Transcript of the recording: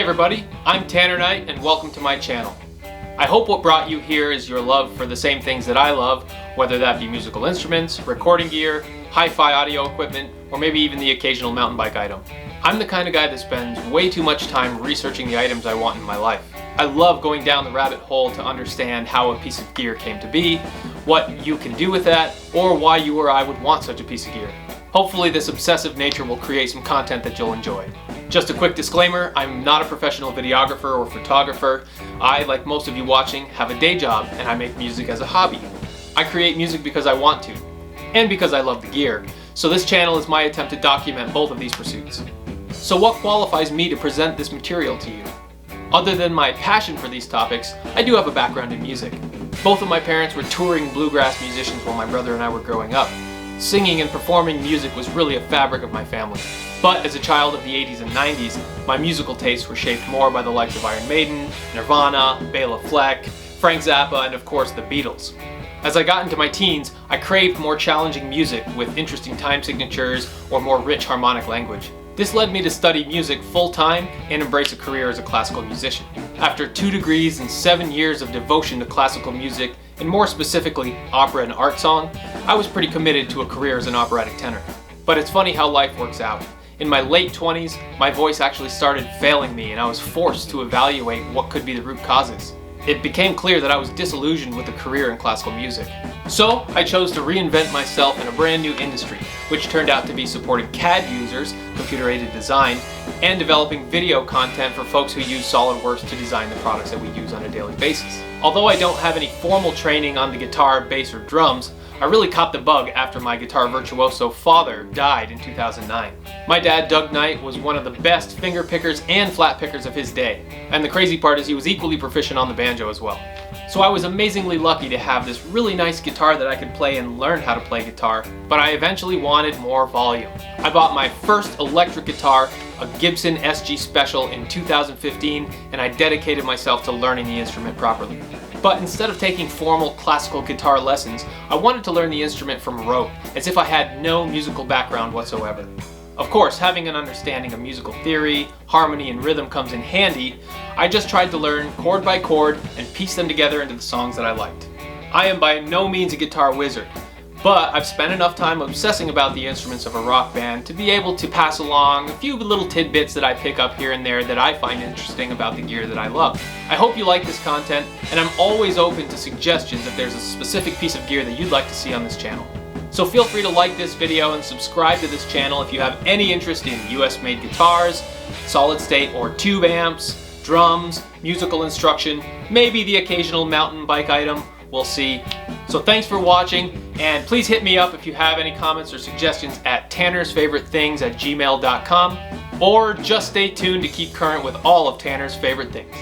Hey everybody, I'm Tanner Knight and welcome to my channel. I hope what brought you here is your love for the same things that I love, whether that be musical instruments, recording gear, hi-fi audio equipment, or maybe even the occasional mountain bike item. I'm the kind of guy that spends way too much time researching the items I want in my life. I love going down the rabbit hole to understand how a piece of gear came to be, what you can do with that, or why you or I would want such a piece of gear. Hopefully this obsessive nature will create some content that you'll enjoy. Just a quick disclaimer, I'm not a professional videographer or photographer. I, like most of you watching, have a day job and I make music as a hobby. I create music because I want to, and because I love the gear, so this channel is my attempt to document both of these pursuits. So what qualifies me to present this material to you? Other than my passion for these topics, I do have a background in music. Both of my parents were touring bluegrass musicians while my brother and I were growing up. Singing and performing music was really a fabric of my family. But as a child of the 80s and 90s, my musical tastes were shaped more by the likes of Iron Maiden, Nirvana, Bela Fleck, Frank Zappa, and of course the Beatles. As I got into my teens, I craved more challenging music with interesting time signatures or more rich harmonic language. This led me to study music full-time and embrace a career as a classical musician. After 2 degrees and 7 years of devotion to classical music, and more specifically opera and art song, I was pretty committed to a career as an operatic tenor. But it's funny how life works out. In my late 20s, my voice actually started failing me and I was forced to evaluate what could be the root causes. It became clear that I was disillusioned with a career in classical music. So I chose to reinvent myself in a brand new industry, which turned out to be supporting CAD users, computer-aided design, and developing video content for folks who use SolidWorks to design the products that we use on a daily basis. Although I don't have any formal training on the guitar, bass, or drums, I really caught the bug after my guitar virtuoso father died in 2009. My dad, Doug Knight, was one of the best finger pickers and flat pickers of his day. And the crazy part is he was equally proficient on the banjo as well. So I was amazingly lucky to have this really nice guitar that I could play and learn how to play guitar, but I eventually wanted more volume. I bought my first electric guitar, a Gibson SG Special, in 2015, and I dedicated myself to learning the instrument properly. But instead of taking formal classical guitar lessons, I wanted to learn the instrument from rote, as if I had no musical background whatsoever. Of course, having an understanding of musical theory, harmony, and rhythm comes in handy. I just tried to learn chord by chord and piece them together into the songs that I liked. I am by no means a guitar wizard, but I've spent enough time obsessing about the instruments of a rock band to be able to pass along a few little tidbits that I pick up here and there that I find interesting about the gear that I love. I hope you like this content, and I'm always open to suggestions if there's a specific piece of gear that you'd like to see on this channel. So feel free to like this video and subscribe to this channel if you have any interest in US-made guitars, solid state or tube amps, drums, musical instruction, maybe the occasional mountain bike item, we'll see. So thanks for watching, and please hit me up if you have any comments or suggestions at tannersfavoritethings@gmail.com, or just stay tuned to keep current with all of Tanner's favorite things.